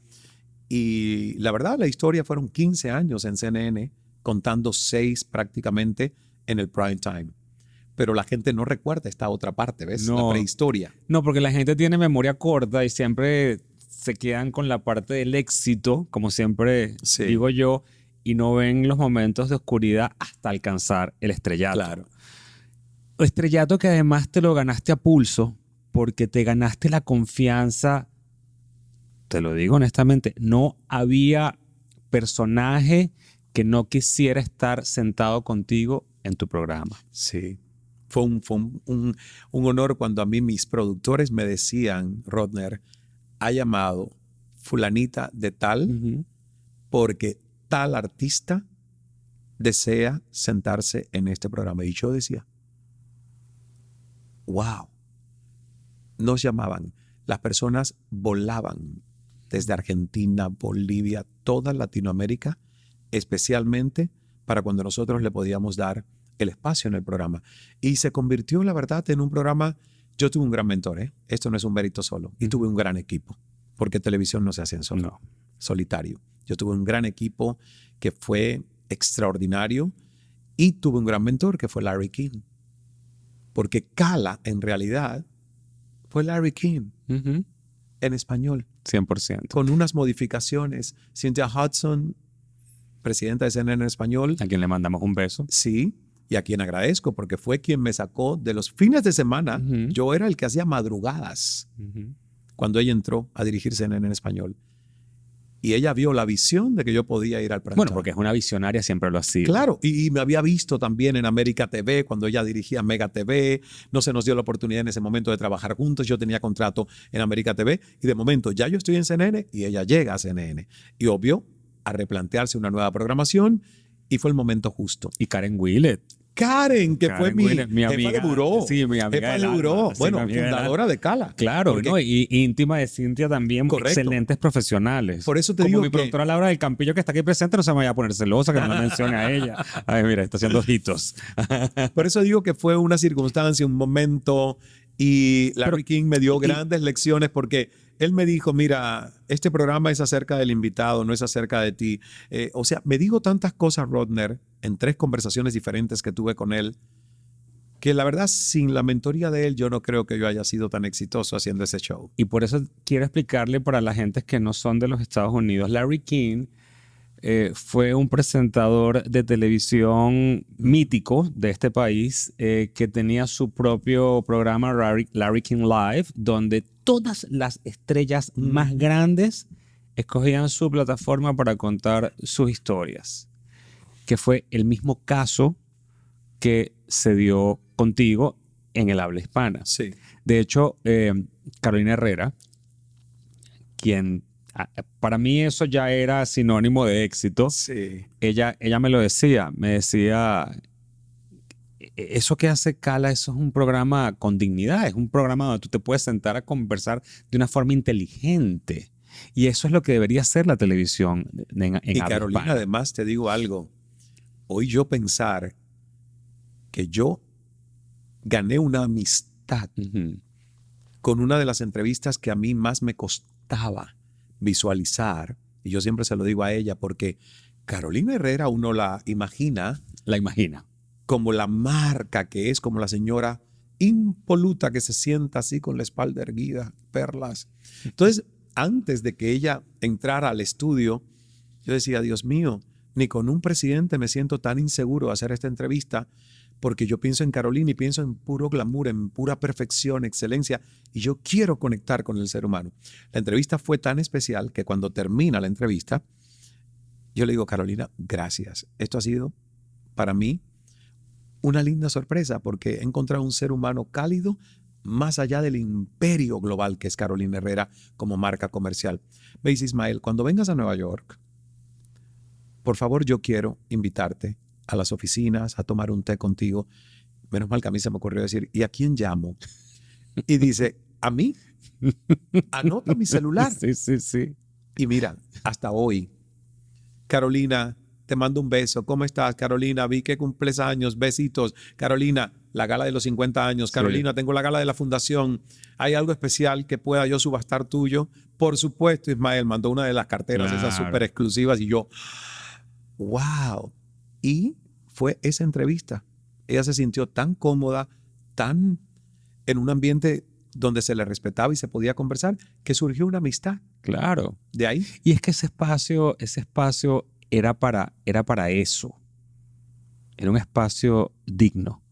Y la verdad, la historia fueron 15 años en CNN, contando 6 prácticamente en el prime time. Pero la gente no recuerda esta otra parte, ¿ves? No, la prehistoria. No, porque la gente tiene memoria corta y siempre se quedan con la parte del éxito, como siempre digo yo, y no ven los momentos de oscuridad hasta alcanzar el estrellato. Claro. Estrellato que además te lo ganaste a pulso porque te ganaste la confianza. Te lo digo honestamente, no había personaje que no quisiera estar sentado contigo en tu programa. Sí. Fue un honor cuando a mí mis productores me decían, Rodner, ha llamado fulanita de tal porque tal artista desea sentarse en este programa. Y yo decía, wow. Nos llamaban. Las personas volaban desde Argentina, Bolivia, toda Latinoamérica, especialmente para cuando nosotros le podíamos dar el espacio en el programa. Y se convirtió, la verdad, en un programa. Yo tuve un gran mentor, esto no es un mérito solo. Y tuve un gran equipo, porque televisión no se hace en solo, solitario. Yo tuve un gran equipo que fue extraordinario y tuve un gran mentor que fue Larry King. Porque Cala, en realidad, fue Larry King en español. 100%. Con unas modificaciones. Cynthia Hudson, presidenta de CNN en español. A quien le mandamos un beso. Sí, y a quien agradezco porque fue quien me sacó de los fines de semana. Yo era el que hacía madrugadas cuando ella entró a dirigir CNN en español. Y ella vio la visión de que yo podía ir al prime Bueno, time. porque es una visionaria, siempre lo ha sido. Claro, y me había visto también en América TV, cuando ella dirigía Mega TV. No se nos dio la oportunidad en ese momento de trabajar juntos. Yo tenía contrato en América TV y de momento ya yo estoy en CNN y ella llega a CNN. Y obvio, a replantearse una nueva programación y fue el momento justo. Y Karen Willett. Karen, que fue mi amiga, jefa de buró. Sí, mi amiga jefa de buró. Sí, bueno, fundadora de Cala. Claro, ¿no? Y íntima de Cynthia también. Correcto. Excelentes profesionales. Por eso te Como digo mi productora Laura del Campillo, que está aquí presente, no se me vaya a poner celosa que no la mencione a ella. Ay, mira, está haciendo ojitos. Por eso digo que fue una circunstancia, un momento, y Larry King me dio grandes lecciones porque él me dijo, mira, este programa es acerca del invitado, no es acerca de ti. O sea, me dijo tantas cosas, Rodner, en 3 conversaciones diferentes que tuve con él, que la verdad, sin la mentoría de él, yo no creo que yo haya sido tan exitoso haciendo ese show. Y por eso quiero explicarle para la gente que no son de los Estados Unidos. Larry King fue un presentador de televisión mítico de este país que tenía su propio programa Larry King Live, donde todas las estrellas más grandes escogían su plataforma para contar sus historias, que fue el mismo caso que se dio contigo en el habla hispana. Sí. De hecho, Carolina Herrera, quien para mí eso ya era sinónimo de éxito. Sí. Ella me lo decía, eso que hace Cala, eso es un programa con dignidad, es un programa donde tú te puedes sentar a conversar de una forma inteligente. Y eso es lo que debería ser la televisión en y habla Carolina, hispana. además, te digo algo. Hoy yo pensar que yo gané una amistad con una de las entrevistas que a mí más me costaba visualizar, y yo siempre se lo digo a ella, porque Carolina Herrera uno la imagina. La imagina. Como la marca que es, como la señora impoluta que se sienta así con la espalda erguida, perlas. Entonces, antes de que ella entrara al estudio, yo decía, Dios mío, ni con un presidente me siento tan inseguro de hacer esta entrevista, porque yo pienso en Carolina y pienso en puro glamour, en pura perfección, excelencia, y yo quiero conectar con el ser humano. La entrevista fue tan especial que cuando termina la entrevista, yo le digo, Carolina, gracias. Esto ha sido, para mí, una linda sorpresa, porque he encontrado un ser humano cálido, más allá del imperio global que es Carolina Herrera como marca comercial. Me dice: Ismael, cuando vengas a Nueva York, por favor, yo quiero invitarte a las oficinas a tomar un té contigo. Menos mal que a mí se me ocurrió decir: ¿y a quién llamo? Y dice: ¿a mí? Anota mi celular. Sí. Y mira, hasta hoy, Carolina, te mando un beso. ¿Cómo estás, Carolina? Vi que cumples años. Besitos. Carolina, la gala de los 50 años. Carolina, tengo la gala de la fundación. ¿Hay algo especial que pueda yo subastar tuyo? Por supuesto, Ismael mandó una de las carteras, esas súper exclusivas, y yo, wow. Y fue esa entrevista. Ella se sintió tan cómoda, tan en un ambiente donde se le respetaba y se podía conversar, que surgió una amistad. Claro. De ahí. Y es que ese espacio era para eso. Era un espacio digno.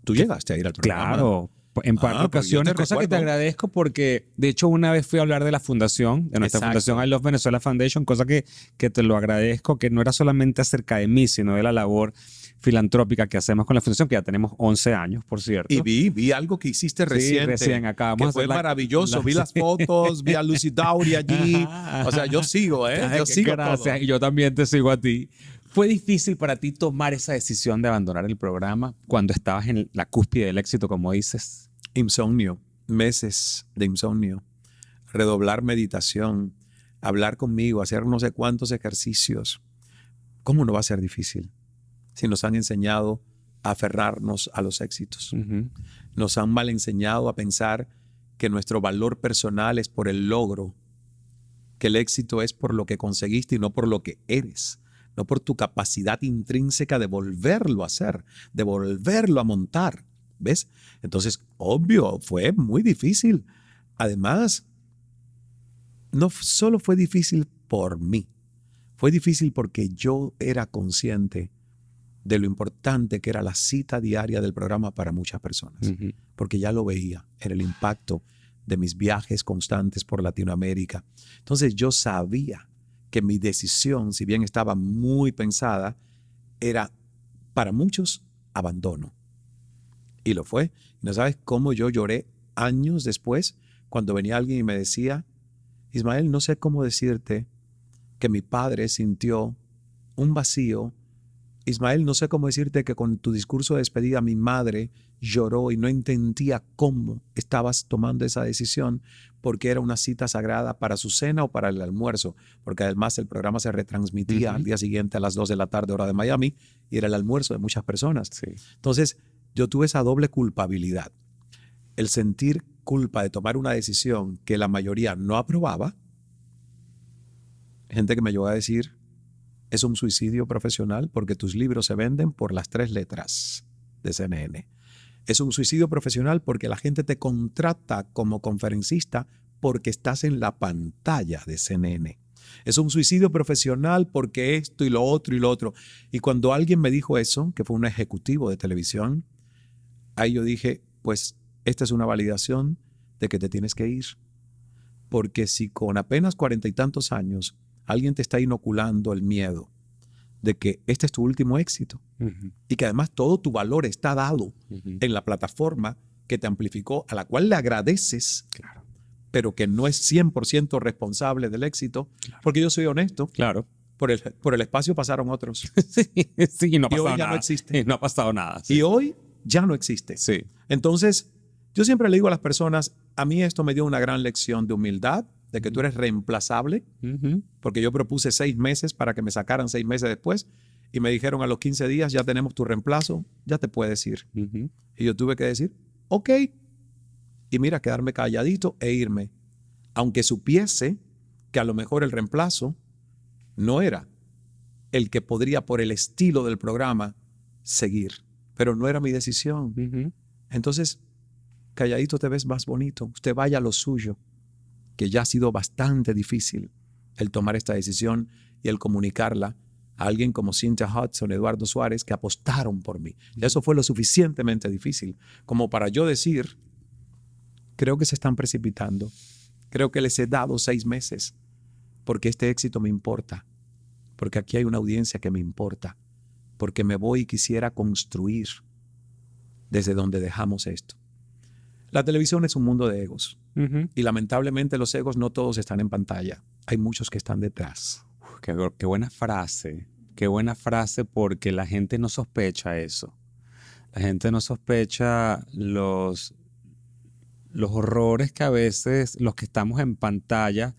Tú llegaste a ir al programa. Claro, en par de ocasiones, cosa que te agradezco porque, de hecho, una vez fui a hablar de la fundación, de nuestra fundación I Love Venezuela Foundation, cosa que te lo agradezco, que no era solamente acerca de mí, sino de la labor filantrópica que hacemos con la fundación, que ya tenemos 11 años, por cierto. Y vi algo que hiciste reciente. Sí, recién acabamos. Que fue maravilloso. Vi las fotos, vi a Lucy Dauri allí. O sea, yo sigo, Yo sigo. Gracias. Todo. Y yo también te sigo a ti. ¿Fue difícil para ti tomar esa decisión de abandonar el programa cuando estabas en la cúspide del éxito, como dices? Insomnio, meses de insomnio, redoblar meditación, hablar conmigo, hacer no sé cuántos ejercicios. ¿Cómo no va a ser difícil? Si nos han enseñado a aferrarnos a los éxitos. Nos han mal enseñado a pensar que nuestro valor personal es por el logro, que el éxito es por lo que conseguiste y no por lo que eres, no por tu capacidad intrínseca de volverlo a hacer, de volverlo a montar. ¿Ves? Entonces, obvio, fue muy difícil. Además, no solo fue difícil por mí, fue difícil porque yo era consciente de lo importante que era la cita diaria del programa para muchas personas, porque ya lo veía en el impacto de mis viajes constantes por Latinoamérica. Entonces yo sabía que mi decisión, si bien estaba muy pensada, era para muchos abandono. Y lo fue. ¿No sabes cómo yo lloré años después cuando venía alguien y me decía: Ismael, no sé cómo decirte que mi padre sintió un vacío. Ismael, no sé cómo decirte que con tu discurso de despedida mi madre lloró y no entendía cómo estabas tomando esa decisión, porque era una cita sagrada para su cena o para el almuerzo, porque además el programa se retransmitía al día siguiente a las 2 de la tarde, hora de Miami, y era el almuerzo de muchas personas. Sí. Entonces, yo tuve esa doble culpabilidad. El sentir culpa de tomar una decisión que la mayoría no aprobaba. Gente que me llegó a decir: es un suicidio profesional porque tus libros se venden por las 3 letras de CNN. Es un suicidio profesional porque la gente te contrata como conferencista porque estás en la pantalla de CNN. Es un suicidio profesional porque esto y lo otro y lo otro. Y cuando alguien me dijo eso, que fue un ejecutivo de televisión, ahí yo dije: pues esta es una validación de que te tienes que ir. Porque si con apenas 40 y tantos años alguien te está inoculando el miedo de que este es tu último éxito y que además todo tu valor está dado en la plataforma que te amplificó, a la cual le agradeces, pero que no es 100% responsable del éxito, porque yo soy honesto. Por el espacio pasaron otros. Sí, no ha pasado y hoy ya nada. No existe. No ha pasado nada. Sí. Y hoy ya no existe. Sí. Entonces, yo siempre le digo a las personas: a mí esto me dio una gran lección de humildad, de que tú eres reemplazable, porque yo propuse 6 meses para que me sacaran 6 meses después y me dijeron a los 15 días: ya tenemos tu reemplazo, ya te puedes ir. Y yo tuve que decir: ok, y mira, quedarme calladito e irme, aunque supiese que a lo mejor el reemplazo no era el que podría, por el estilo del programa, seguir, pero no era mi decisión. Entonces, calladito te ves más bonito. Usted vaya a lo suyo, que ya ha sido bastante difícil el tomar esta decisión y el comunicarla a alguien como Cynthia Hudson, Eduardo Suárez, que apostaron por mí. Y eso fue lo suficientemente difícil como para yo decir: creo que se están precipitando, creo que les he dado 6 meses, porque este éxito me importa, porque aquí hay una audiencia que me importa, porque me voy y quisiera construir desde donde dejamos esto. La televisión es un mundo de egos. Ujú. Y lamentablemente los egos no todos están en pantalla. Hay muchos que están detrás. Qué buena frase. Qué buena frase porque la gente no sospecha eso. La gente no sospecha los horrores que a veces los que estamos en pantalla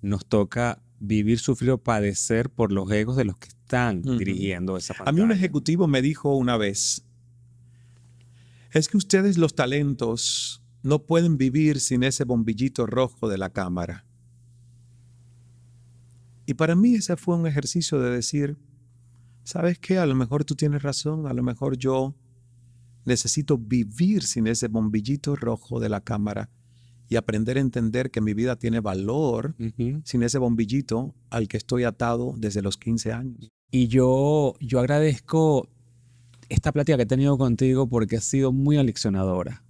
nos toca vivir, sufrir o padecer por los egos de los que están dirigiendo esa A mí un pantalla. ejecutivo me dijo una vez, es que ustedes los talentos no pueden vivir sin ese bombillito rojo de la cámara. Y para mí ese fue un ejercicio de decir, ¿sabes qué? A lo mejor tú tienes razón, a lo mejor yo necesito vivir sin ese bombillito rojo de la cámara y aprender a entender que mi vida tiene valor Ujú. sin ese bombillito al que estoy atado desde los 15 años. Y yo agradezco esta plática que he tenido contigo porque ha sido muy aleccionadora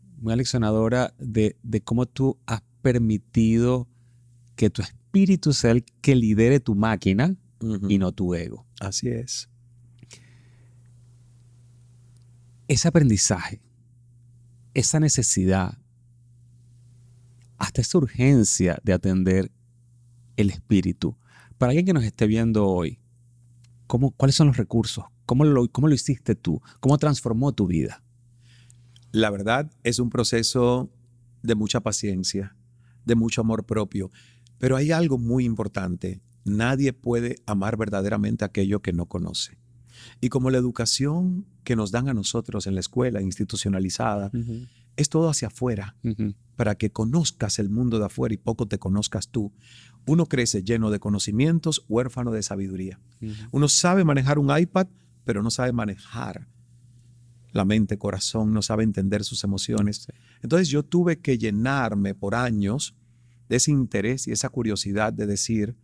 de cómo tú has permitido que tu espíritu sea el que lidere tu máquina y no tu ego. Así es. Ese aprendizaje, esa necesidad, hasta esa urgencia de atender el espíritu. Para alguien que nos esté viendo hoy, ¿cuáles son los recursos? ¿Cómo lo hiciste tú? ¿Cómo transformó tu vida? La verdad es un proceso de mucha paciencia, de mucho amor propio. Pero hay algo muy importante. Nadie puede amar verdaderamente aquello que no conoce. Y como la educación que nos dan a nosotros en la escuela institucionalizada, es todo hacia afuera, para que conozcas el mundo de afuera y poco te conozcas tú. Uno crece lleno de conocimientos, huérfano de sabiduría. Uno sabe manejar un iPad, pero no sabe manejar la mente, corazón, no sabe entender sus emociones. Entonces yo tuve que llenarme por años de ese interés y esa curiosidad de decir,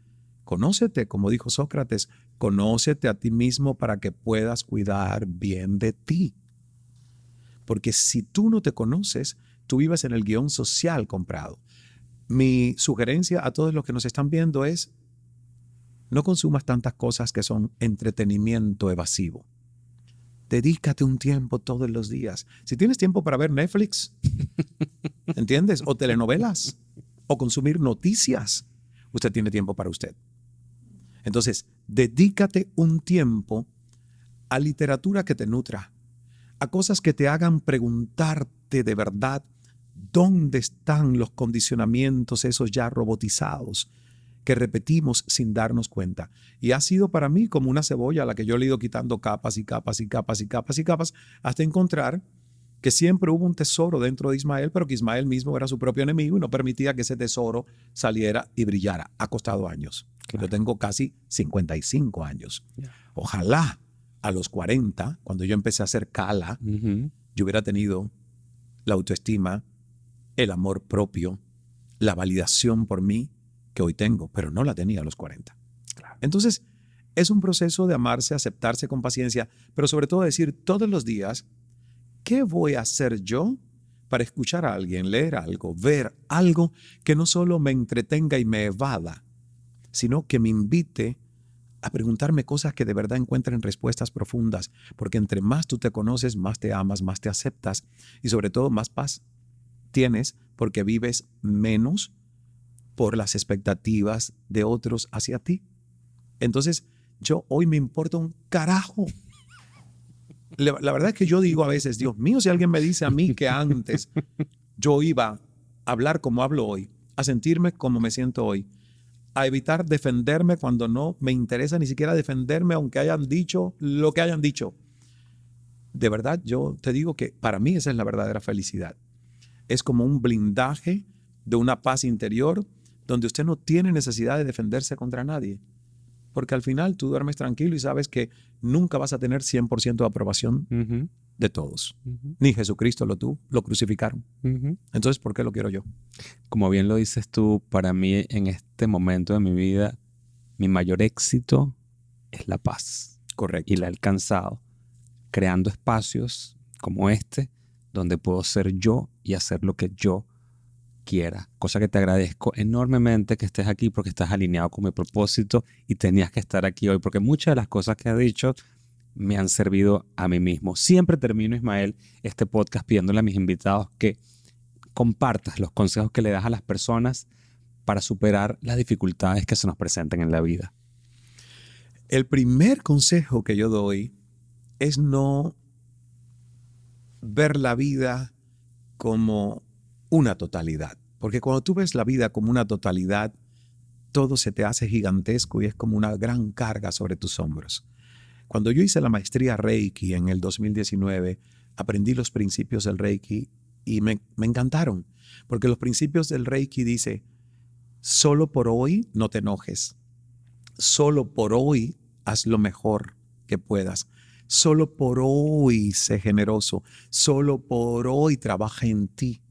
conócete, como dijo Sócrates, conócete a ti mismo para que puedas cuidar bien de ti. Porque si tú no te conoces, tú vives en el guión social comprado. Mi sugerencia a todos los que nos están viendo es, no consumas tantas cosas que son entretenimiento evasivo. Dedícate un tiempo todos los días. Si tienes tiempo para ver Netflix, ¿entiendes? O telenovelas, o consumir noticias, usted tiene tiempo para usted. Entonces, dedícate un tiempo a literatura que te nutra, a cosas que te hagan preguntarte de verdad dónde están los condicionamientos esos ya robotizados que repetimos sin darnos cuenta. Y ha sido para mí como una cebolla a la que yo le he ido quitando capas y capas y capas y capas y capas hasta encontrar que siempre hubo un tesoro dentro de Ismael, pero que Ismael mismo era su propio enemigo y no permitía que ese tesoro saliera y brillara. Ha costado años. Claro. Yo tengo casi 55 años. Ojalá a los 40, cuando yo empecé a hacer cala, yo hubiera tenido la autoestima, el amor propio, la validación por mí que hoy tengo, pero no la tenía a los 40. Claro. Entonces, es un proceso de amarse, aceptarse con paciencia, pero sobre todo decir todos los días, ¿qué voy a hacer yo para escuchar a alguien, leer algo, ver algo que no solo me entretenga y me evada, sino que me invite a preguntarme cosas que de verdad encuentren respuestas profundas? Porque entre más tú te conoces, más te amas, más te aceptas y sobre todo más paz tienes porque vives menos por las expectativas de otros hacia ti. Entonces, yo hoy me importa un carajo. La verdad es que yo digo a veces, Dios mío, si alguien me dice a mí que antes yo iba a hablar como hablo hoy, a sentirme como me siento hoy, a evitar defenderme cuando no me interesa ni siquiera defenderme, aunque hayan dicho lo que hayan dicho. De verdad, yo te digo que para mí esa es la verdadera felicidad. Es como un blindaje de una paz interior donde usted no tiene necesidad de defenderse contra nadie. Porque al final tú duermes tranquilo y sabes que nunca vas a tener 100% de aprobación de todos. Ni Jesucristo lo tuvo, lo crucificaron. Entonces, ¿por qué lo quiero yo? Como bien lo dices tú, para mí en este momento de mi vida, mi mayor éxito es la paz. Correcto. Y la he alcanzado creando espacios como este, donde puedo ser yo y hacer lo que yo quiera, cosa que te agradezco enormemente que estés aquí porque estás alineado con mi propósito y tenías que estar aquí hoy porque muchas de las cosas que has dicho me han servido a mí mismo. Siempre termino, Ismael, este podcast pidiéndole a mis invitados que compartas los consejos que le das a las personas para superar las dificultades que se nos presentan en la vida. El primer consejo que yo doy es no ver la vida como una totalidad. Porque cuando tú ves la vida como una totalidad, todo se te hace gigantesco y es como una gran carga sobre tus hombros. Cuando yo hice la maestría Reiki en el 2019, aprendí los principios del Reiki y me encantaron. Porque los principios del Reiki dice, solo por hoy no te enojes. Solo por hoy haz lo mejor que puedas. Solo por hoy sé generoso. Solo por hoy trabaja en ti.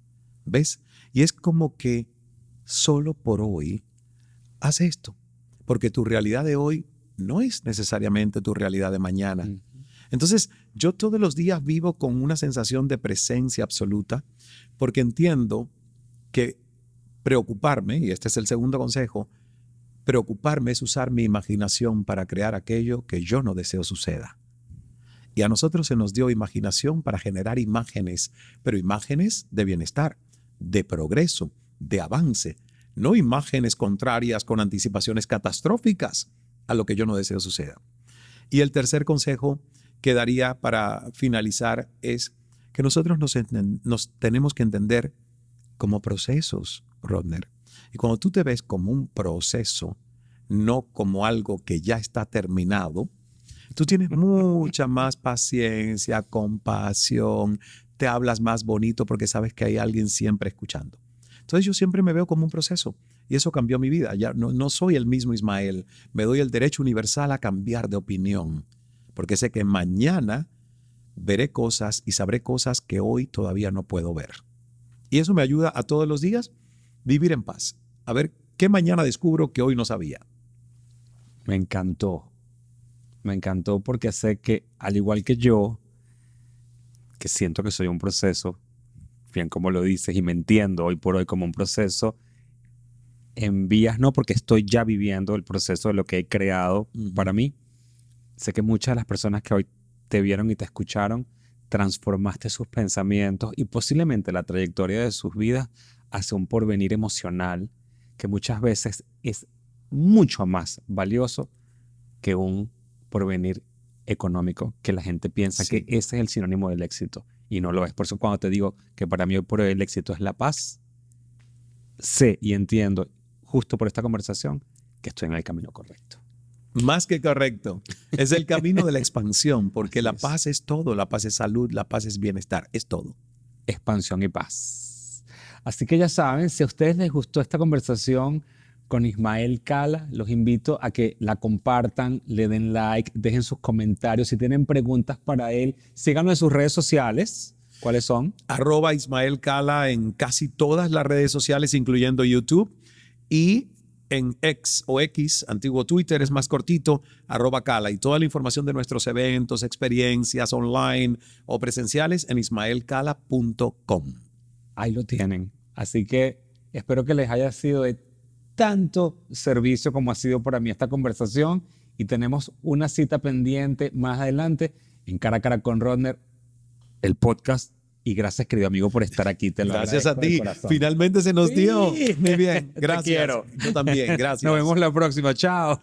¿Ves? Y es como que solo por hoy haz esto. Porque tu realidad de hoy no es necesariamente tu realidad de mañana. Entonces, yo todos los días vivo con una sensación de presencia absoluta porque entiendo que preocuparme, y este es el segundo consejo, preocuparme es usar mi imaginación para crear aquello que yo no deseo suceda. Y a nosotros se nos dio imaginación para generar imágenes, pero imágenes de bienestar, de progreso, de avance, no imágenes contrarias con anticipaciones catastróficas a lo que yo no deseo suceda. Y el tercer consejo que daría para finalizar es que nosotros nos tenemos que entender como procesos, Rodner. Y cuando tú te ves como un proceso, no como algo que ya está terminado, tú tienes mucha más paciencia, compasión, te hablas más bonito porque sabes que hay alguien siempre escuchando. Entonces yo siempre me veo como un proceso y eso cambió mi vida. Ya no soy el mismo Ismael, me doy el derecho universal a cambiar de opinión porque sé que mañana veré cosas y sabré cosas que hoy todavía no puedo ver. Y eso me ayuda a todos los días vivir en paz. A ver qué mañana descubro que hoy no sabía. Me encantó. Me encantó porque sé que, al igual que yo, que siento que soy un proceso, bien como lo dices, y me entiendo hoy por hoy como un proceso, en vías no, porque estoy ya viviendo el proceso de lo que he creado para mí. Sé que muchas de las personas que hoy te vieron y te escucharon, transformaste sus pensamientos y posiblemente la trayectoria de sus vidas hacia un porvenir emocional que muchas veces es mucho más valioso que un porvenir económico, que la gente piensa que ese es el sinónimo del éxito y no lo es. Por eso cuando te digo que para mí hoy por hoy el éxito es la paz, sé y entiendo justo por esta conversación que estoy en el camino correcto. Más que correcto. Es el camino de la expansión, porque la paz es todo. La paz es salud, la paz es bienestar, es todo. Expansión y paz. Así que ya saben, si a ustedes les gustó esta conversación con Ismael Cala, los invito a que la compartan, le den like, dejen sus comentarios. Si tienen preguntas para él, síganlo en sus redes sociales. ¿Cuáles son? @Ismael Cala en casi todas las redes sociales, incluyendo YouTube. Y en X o X, antiguo Twitter, es más cortito, @Cala. Y toda la información de nuestros eventos, experiencias online o presenciales en ismaelcala.com. Ahí lo tienen. Así que espero que les haya sido de tanto servicio como ha sido para mí esta conversación. Y tenemos una cita pendiente más adelante en Cara a Cara con Rodner, el podcast. Y gracias, querido amigo, por estar aquí. Te lo Gracias a ti. Finalmente se nos dio. Muy bien. Gracias. Te quiero. Yo también. Gracias. Nos vemos la próxima. Chao.